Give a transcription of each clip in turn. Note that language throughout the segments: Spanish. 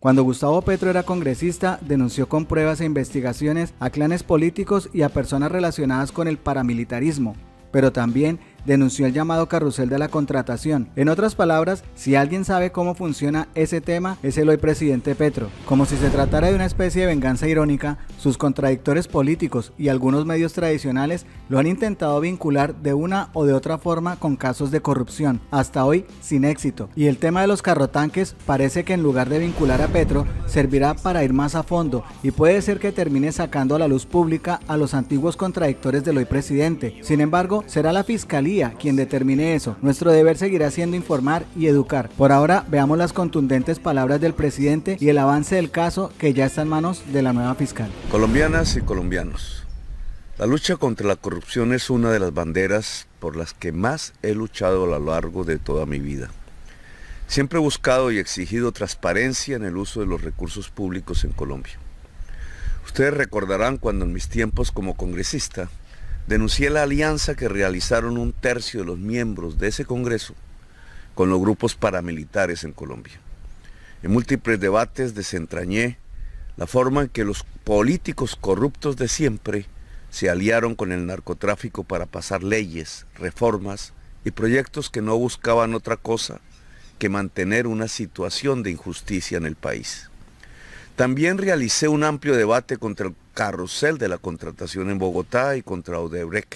Cuando Gustavo Petro era congresista, denunció con pruebas e investigaciones a clanes políticos y a personas relacionadas con el paramilitarismo, pero también denunció el llamado carrusel de la contratación. En otras palabras, si alguien sabe cómo funciona ese tema, es el hoy presidente Petro. Como si se tratara de una especie de venganza irónica, sus contradictores políticos y algunos medios tradicionales lo han intentado vincular de una o de otra forma con casos de corrupción, hasta hoy sin éxito. Y el tema de los carrotanques parece que en lugar de vincular a Petro, servirá para ir más a fondo y puede ser que termine sacando a la luz pública a los antiguos contradictores del hoy presidente. Sin embargo, será la Fiscalía quien determine eso. Nuestro deber seguirá siendo informar y educar. Por ahora, veamos las contundentes palabras del presidente y el avance del caso que ya está en manos de la nueva fiscal. Colombianas y colombianos, la lucha contra la corrupción es una de las banderas por las que más he luchado a lo largo de toda mi vida. Siempre he buscado y exigido transparencia en el uso de los recursos públicos en Colombia. Ustedes recordarán cuando en mis tiempos como congresista denuncié la alianza que realizaron un tercio de los miembros de ese Congreso con los grupos paramilitares en Colombia. En múltiples debates desentrañé la forma en que los políticos corruptos de siempre se aliaron con el narcotráfico para pasar leyes, reformas y proyectos que no buscaban otra cosa que mantener una situación de injusticia en el país. También realicé un amplio debate contra el carrusel de la contratación en Bogotá y contra Odebrecht,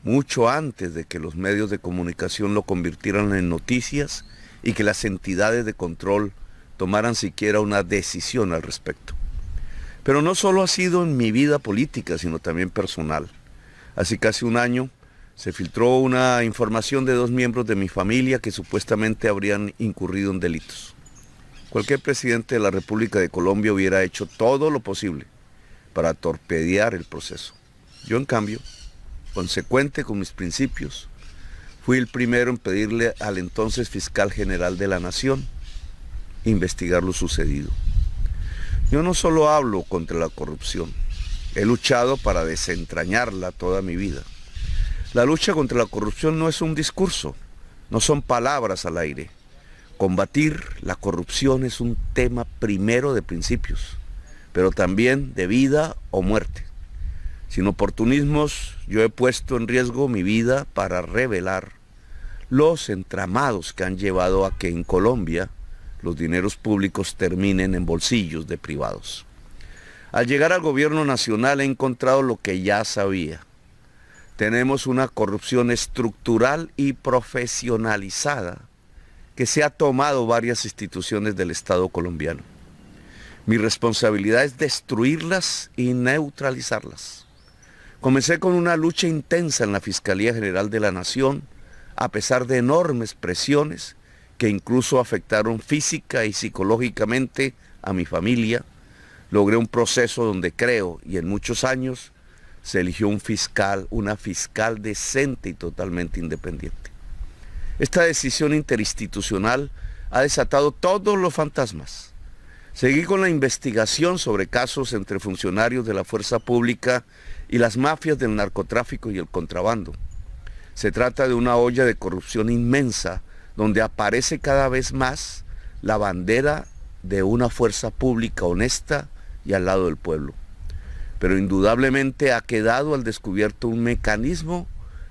mucho antes de que los medios de comunicación lo convirtieran en noticias y que las entidades de control tomaran siquiera una decisión al respecto. Pero no solo ha sido en mi vida política, sino también personal. Hace casi un año se filtró una información de 2 miembros de mi familia que supuestamente habrían incurrido en delitos. Cualquier presidente de la República de Colombia hubiera hecho todo lo posible para torpedear el proceso. Yo, en cambio, consecuente con mis principios, fui el primero en pedirle al entonces fiscal general de la Nación investigar lo sucedido. Yo no solo hablo contra la corrupción, he luchado para desentrañarla toda mi vida. La lucha contra la corrupción no es un discurso, no son palabras al aire. Combatir la corrupción es un tema primero de principios, pero también de vida o muerte. Sin oportunismos, yo he puesto en riesgo mi vida para revelar los entramados que han llevado a que en Colombia los dineros públicos terminen en bolsillos de privados. Al llegar al gobierno nacional he encontrado lo que ya sabía. Tenemos una corrupción estructural y profesionalizada que se ha tomado varias instituciones del Estado colombiano. Mi responsabilidad es destruirlas y neutralizarlas. Comencé con una lucha intensa en la Fiscalía General de la Nación, a pesar de enormes presiones que incluso afectaron física y psicológicamente a mi familia. Logré un proceso donde creo, y en muchos años, se eligió una fiscal decente y totalmente independiente. Esta decisión interinstitucional ha desatado todos los fantasmas. Seguí con la investigación sobre casos entre funcionarios de la fuerza pública y las mafias del narcotráfico y el contrabando. Se trata de una olla de corrupción inmensa donde aparece cada vez más la bandera de una fuerza pública honesta y al lado del pueblo. Pero indudablemente ha quedado al descubierto un mecanismo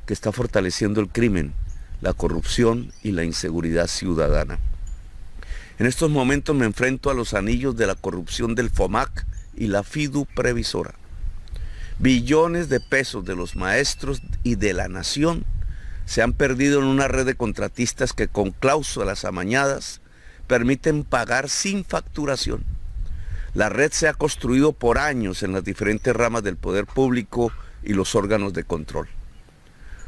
que está fortaleciendo el crimen, la corrupción y la inseguridad ciudadana. En estos momentos me enfrento a los anillos de la corrupción del FOMAC y la FIDU Previsora. Billones de pesos de los maestros y de la nación se han perdido en una red de contratistas que con cláusulas amañadas permiten pagar sin facturación. La red se ha construido por años en las diferentes ramas del poder público y los órganos de control.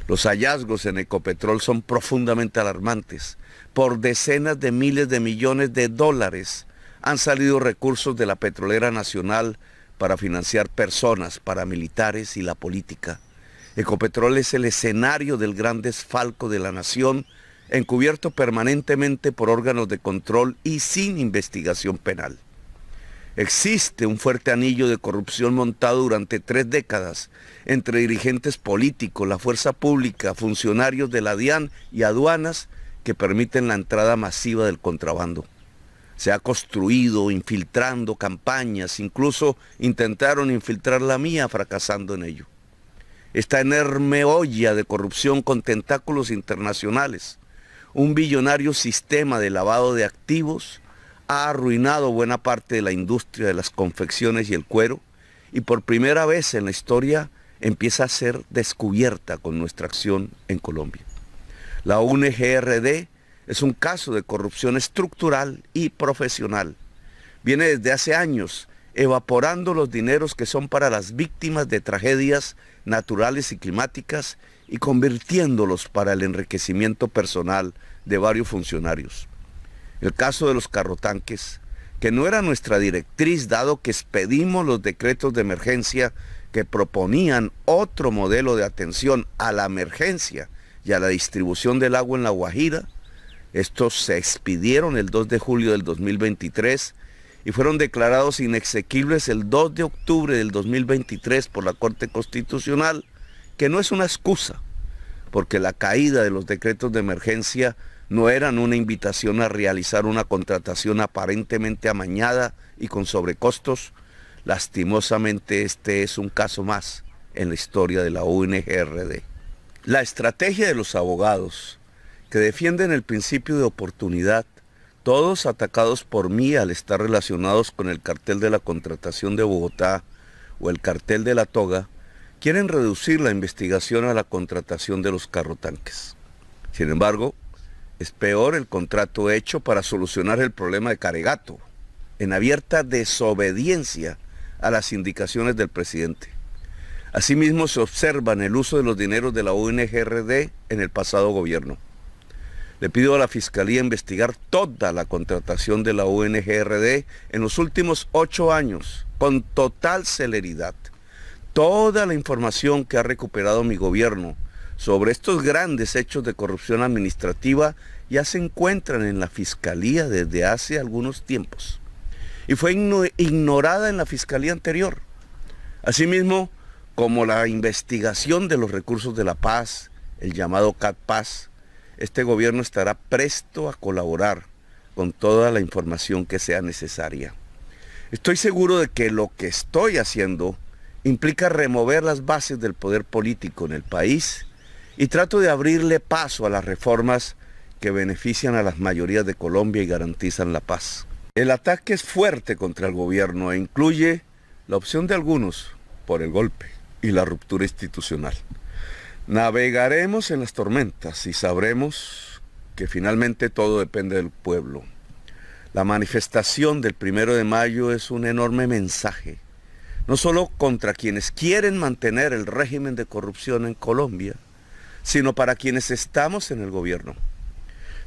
Los hallazgos en Ecopetrol son profundamente alarmantes. Por decenas de miles de millones de dólares han salido recursos de la petrolera nacional para financiar personas, paramilitares y la política. Ecopetrol es el escenario del gran desfalco de la nación, encubierto permanentemente por órganos de control y sin investigación penal. Existe un fuerte anillo de corrupción montado durante 3 décadas entre dirigentes políticos, la fuerza pública, funcionarios de la DIAN y aduanas que permiten la entrada masiva del contrabando. Se ha construido infiltrando campañas, incluso intentaron infiltrar la mía, fracasando en ello. Esta enorme olla de corrupción con tentáculos internacionales, un billonario sistema de lavado de activos, ha arruinado buena parte de la industria de las confecciones y el cuero, y por primera vez en la historia empieza a ser descubierta con nuestra acción en Colombia. La ONG-RD es un caso de corrupción estructural y profesional. Viene desde hace años evaporando los dineros que son para las víctimas de tragedias naturales y climáticas y convirtiéndolos para el enriquecimiento personal de varios funcionarios. El caso de los carrotanques, que no era nuestra directriz dado que expedimos los decretos de emergencia que proponían otro modelo de atención a la emergencia y a la distribución del agua en La Guajira. Estos se expidieron el 2 de julio del 2023 y fueron declarados inexequibles el 2 de octubre del 2023 por la Corte Constitucional, que no es una excusa, porque la caída de los decretos de emergencia no eran una invitación a realizar una contratación aparentemente amañada y con sobrecostos. Lastimosamente este es un caso más en la historia de la ONG-RD. La estrategia de los abogados que defienden el principio de oportunidad, todos atacados por mí al estar relacionados con el cartel de la contratación de Bogotá o el cartel de la toga, quieren reducir la investigación a la contratación de los carrotanques. Sin embargo, es peor el contrato hecho para solucionar el problema de Caregato, en abierta desobediencia a las indicaciones del presidente. Asimismo, se observa el uso de los dineros de la ONG-RD en el pasado gobierno. Le pido a la Fiscalía investigar toda la contratación de la ONG-RD en los últimos 8 años, con total celeridad. Toda la información que ha recuperado mi gobierno sobre estos grandes hechos de corrupción administrativa ya se encuentran en la Fiscalía desde hace algunos tiempos y fue ignorada en la Fiscalía anterior. Asimismo, como la investigación de los recursos de la paz, el llamado CAT-Paz, este gobierno estará presto a colaborar con toda la información que sea necesaria. Estoy seguro de que lo que estoy haciendo implica remover las bases del poder político en el país y trato de abrirle paso a las reformas que benefician a las mayorías de Colombia y garantizan la paz. El ataque es fuerte contra el gobierno e incluye la opción de algunos por el golpe y la ruptura institucional. Navegaremos en las tormentas y sabremos que finalmente todo depende del pueblo. La manifestación del 1 de mayo es un enorme mensaje, no solo contra quienes quieren mantener el régimen de corrupción en Colombia, sino para quienes estamos en el gobierno.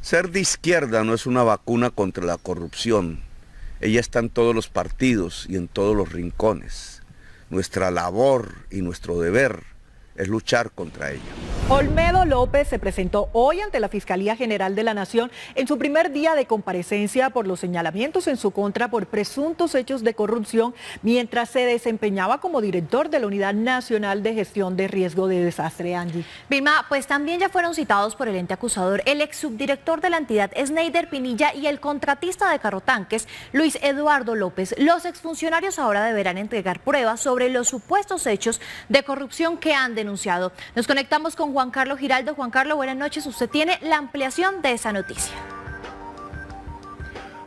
Ser de izquierda no es una vacuna contra la corrupción. Ella está en todos los partidos y en todos los rincones. Nuestra labor y nuestro deber es luchar contra ella. Olmedo López se presentó hoy ante la Fiscalía General de la Nación en su primer día de comparecencia por los señalamientos en su contra por presuntos hechos de corrupción mientras se desempeñaba como director de la Unidad Nacional de Gestión de Riesgo de Desastre. Angie. Vilma, pues también ya fueron citados por el ente acusador el ex subdirector de la entidad, Sneider Pinilla, y el contratista de carrotanques, Luis Eduardo López. Los exfuncionarios ahora deberán entregar pruebas sobre los supuestos hechos de corrupción que han denunciado. Nos conectamos con Juan Carlos Giraldo. Juan Carlos, buenas noches. Usted tiene la ampliación de esa noticia.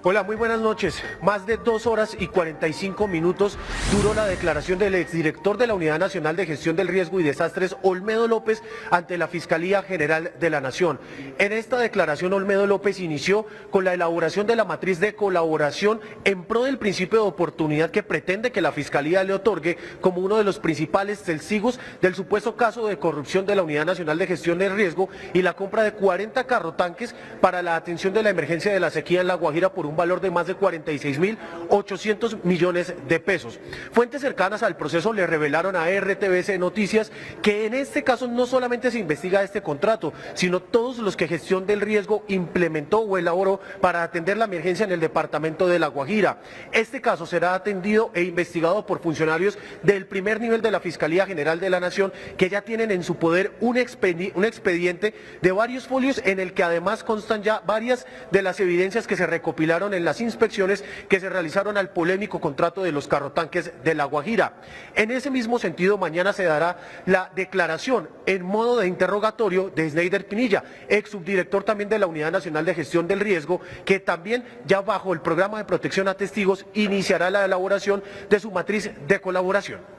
Hola, muy buenas noches. Más de 2 horas y 45 minutos duró la declaración del exdirector de la Unidad Nacional de Gestión del Riesgo y Desastres, Olmedo López, ante la Fiscalía General de la Nación. En esta declaración, Olmedo López inició con la elaboración de la matriz de colaboración en pro del principio de oportunidad que pretende que la Fiscalía le otorgue como uno de los principales testigos del supuesto caso de corrupción de la Unidad Nacional de Gestión del Riesgo y la compra de 40 carrotanques para la atención de la emergencia de la sequía en La Guajira por un valor de más de 46.800 millones de pesos. Fuentes cercanas al proceso le revelaron a RTBC Noticias que en este caso no solamente se investiga este contrato, sino todos los que Gestión del Riesgo implementó o elaboró para atender la emergencia en el departamento de La Guajira. Este caso será atendido e investigado por funcionarios del primer nivel de la Fiscalía General de la Nación, que ya tienen en su poder un expediente de varios folios en el que además constan ya varias de las evidencias que se recopilaron revelaron en las inspecciones que se realizaron al polémico contrato de los carrotanques de La Guajira. En ese mismo sentido, mañana se dará la declaración en modo de interrogatorio de Sneider Pinilla, ex subdirector también de la Unidad Nacional de Gestión del Riesgo, que también ya bajo el programa de protección a testigos iniciará la elaboración de su matriz de colaboración.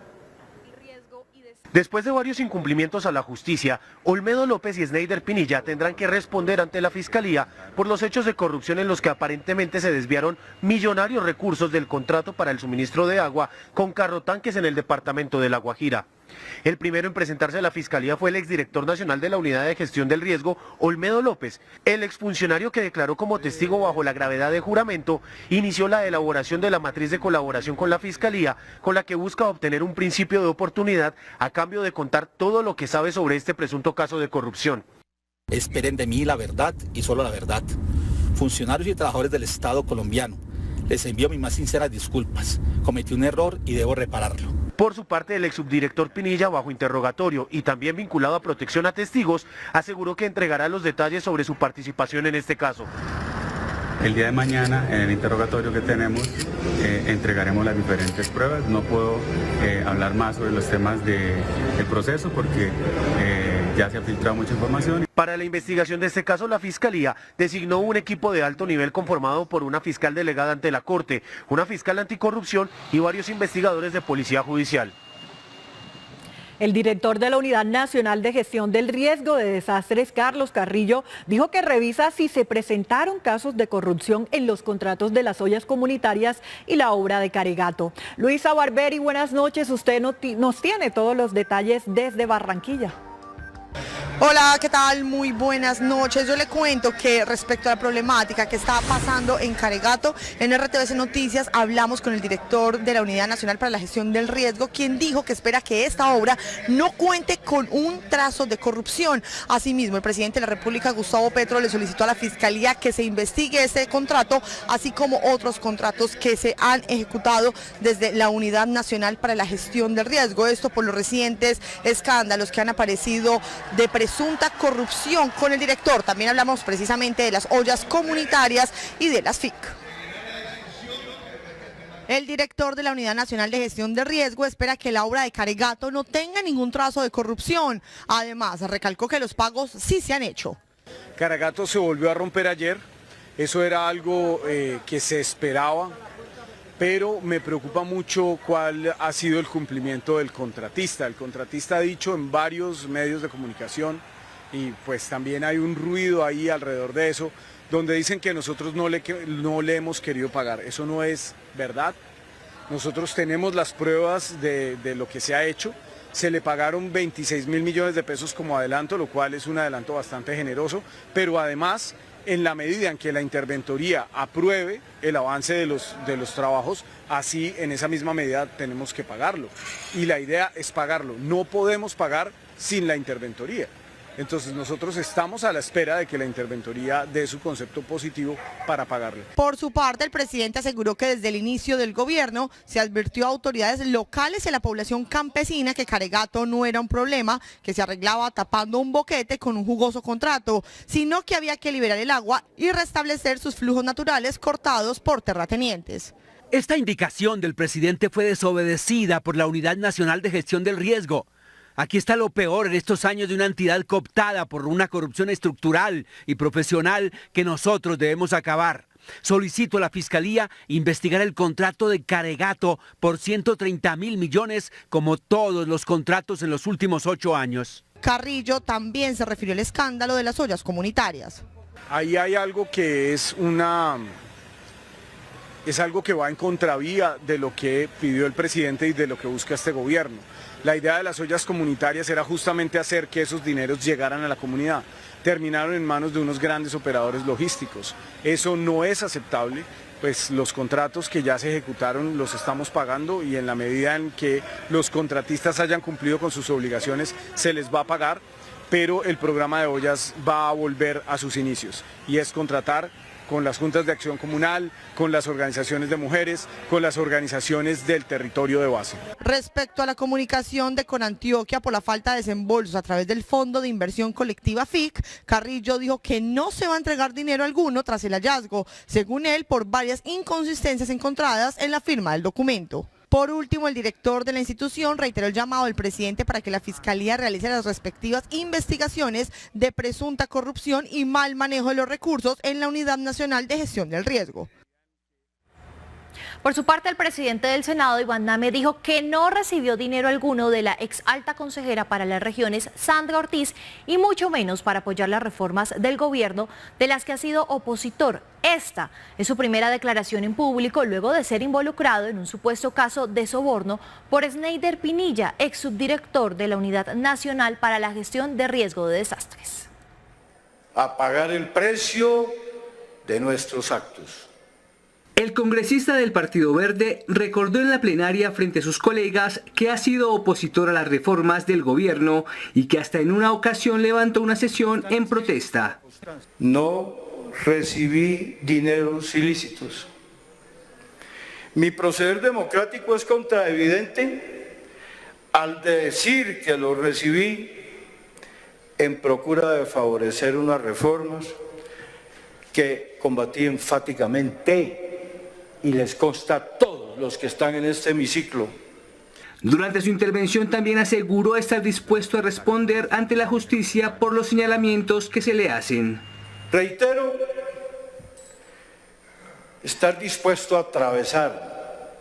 Después de varios incumplimientos a la justicia, Olmedo López y Sneider Pinilla tendrán que responder ante la Fiscalía por los hechos de corrupción en los que aparentemente se desviaron millonarios recursos del contrato para el suministro de agua con carrotanques en el departamento de La Guajira. El primero en presentarse a la Fiscalía fue el exdirector nacional de la Unidad de Gestión del Riesgo, Olmedo López. El exfuncionario, que declaró como testigo bajo la gravedad de juramento, inició la elaboración de la matriz de colaboración con la Fiscalía, con la que busca obtener un principio de oportunidad a cambio de contar todo lo que sabe sobre este presunto caso de corrupción. Esperen de mí la verdad y solo la verdad. Funcionarios y trabajadores del Estado colombiano, les envío mis más sinceras disculpas. Cometí un error y debo repararlo. Por su parte, el exsubdirector Pinilla, bajo interrogatorio y también vinculado a protección a testigos, aseguró que entregará los detalles sobre su participación en este caso. El día de mañana, en el interrogatorio que tenemos, entregaremos las diferentes pruebas. No puedo hablar más sobre los temas del proceso porque ya se ha filtrado mucha información. Para la investigación de este caso, la Fiscalía designó un equipo de alto nivel conformado por una fiscal delegada ante la Corte, una fiscal anticorrupción y varios investigadores de Policía Judicial. El director de la Unidad Nacional de Gestión del Riesgo de Desastres, Carlos Carrillo, dijo que revisa si se presentaron casos de corrupción en los contratos de las ollas comunitarias y la obra de Caregato. Luisa Barberi, buenas noches. Usted nos tiene todos los detalles desde Barranquilla. Hola, ¿qué tal? Muy buenas noches. Yo le cuento que respecto a la problemática que está pasando en Caregato, en RTVC Noticias hablamos con el director de la Unidad Nacional para la Gestión del Riesgo, quien dijo que espera que esta obra no cuente con un trazo de corrupción. Asimismo, el presidente de la República, Gustavo Petro, le solicitó a la Fiscalía que se investigue este contrato, así como otros contratos que se han ejecutado desde la Unidad Nacional para la Gestión del Riesgo. Esto por los recientes escándalos que han aparecido de presunta corrupción con el director. También hablamos precisamente de las ollas comunitarias y de las FIC. El director de la Unidad Nacional de Gestión de Riesgo espera que la obra de Caregato no tenga ningún trazo de corrupción. Además, recalcó que los pagos sí se han hecho. Caregato se volvió a romper ayer. Eso era algo que se esperaba, pero me preocupa mucho cuál ha sido el cumplimiento del contratista. El contratista ha dicho en varios medios de comunicación, y pues también hay un ruido ahí alrededor de eso, donde dicen que nosotros no le hemos querido pagar. Eso no es verdad. Nosotros tenemos las pruebas de lo que se ha hecho. Se le pagaron 26.000 millones de pesos como adelanto, lo cual es un adelanto bastante generoso, pero además, en la medida en que la interventoría apruebe el avance de los trabajos, así en esa misma medida tenemos que pagarlo. Y la idea es pagarlo. No podemos pagar sin la interventoría. Entonces nosotros estamos a la espera de que la interventoría dé su concepto positivo para pagarlo. Por su parte, el presidente aseguró que desde el inicio del gobierno se advirtió a autoridades locales y a la población campesina que Caregato no era un problema, que se arreglaba tapando un boquete con un jugoso contrato, sino que había que liberar el agua y restablecer sus flujos naturales cortados por terratenientes. Esta indicación del presidente fue desobedecida por la Unidad Nacional de Gestión del Riesgo. Aquí está lo peor en estos años de una entidad cooptada por una corrupción estructural y profesional que nosotros debemos acabar. Solicito a la Fiscalía investigar el contrato de Caregato por 130.000 millones como todos los contratos en los últimos 8 años. Carrillo también se refirió al escándalo de las ollas comunitarias. Ahí hay algo que es algo que va en contravía de lo que pidió el presidente y de lo que busca este gobierno. La idea de las ollas comunitarias era justamente hacer que esos dineros llegaran a la comunidad. Terminaron en manos de unos grandes operadores logísticos. Eso no es aceptable, pues los contratos que ya se ejecutaron los estamos pagando y en la medida en que los contratistas hayan cumplido con sus obligaciones se les va a pagar, pero el programa de ollas va a volver a sus inicios y es contratar con las juntas de acción comunal, con las organizaciones de mujeres, con las organizaciones del territorio de base. Respecto a la comunicación de Conantioquia por la falta de desembolsos a través del Fondo de Inversión Colectiva FIC, Carrillo dijo que no se va a entregar dinero alguno tras el hallazgo, según él, por varias inconsistencias encontradas en la firma del documento. Por último, el director de la institución reiteró el llamado del presidente para que la Fiscalía realice las respectivas investigaciones de presunta corrupción y mal manejo de los recursos en la Unidad Nacional de Gestión del Riesgo. Por su parte, el presidente del Senado, Iván Name, dijo que no recibió dinero alguno de la ex alta consejera para las regiones, Sandra Ortiz, y mucho menos para apoyar las reformas del gobierno de las que ha sido opositor. Esta es su primera declaración en público luego de ser involucrado en un supuesto caso de soborno por Sneider Pinilla, ex subdirector de la Unidad Nacional para la Gestión de Riesgo de Desastres. A pagar el precio de nuestros actos. El congresista del Partido Verde recordó en la plenaria frente a sus colegas que ha sido opositor a las reformas del gobierno y que hasta en una ocasión levantó una sesión en protesta. No recibí dineros ilícitos. Mi proceder democrático es contraevidente al decir que lo recibí en procura de favorecer unas reformas que combatí enfáticamente. Y les consta a todos los que están en este hemiciclo. Durante su intervención también aseguró estar dispuesto a responder ante la justicia por los señalamientos que se le hacen. Reitero, estar dispuesto a atravesar,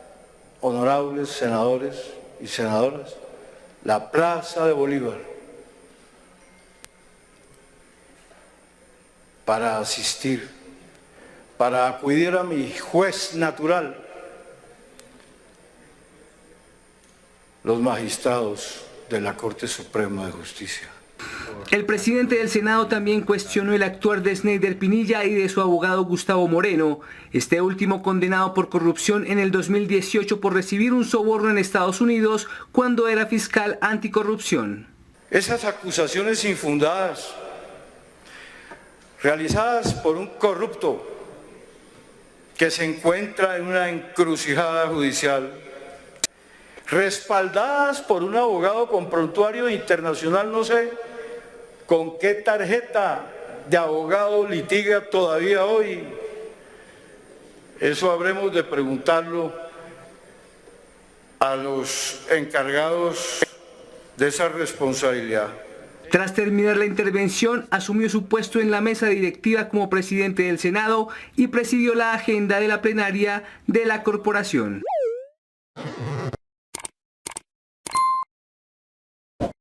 honorables senadores y senadoras, la Plaza de Bolívar para asistir, para acudir a mi juez natural, los magistrados de la Corte Suprema de Justicia. El presidente del Senado también cuestionó el actuar de Sneider Pinilla y de su abogado Gustavo Moreno, este último condenado por corrupción en el 2018 por recibir un soborno en Estados Unidos cuando era fiscal anticorrupción. Esas acusaciones infundadas, realizadas por un corrupto, que se encuentra en una encrucijada judicial, respaldadas por un abogado con prontuario internacional, no sé con qué tarjeta de abogado litiga todavía hoy. Eso habremos de preguntarlo a los encargados de esa responsabilidad. Tras terminar la intervención, asumió su puesto en la mesa directiva como presidente del Senado y presidió la agenda de la plenaria de la corporación.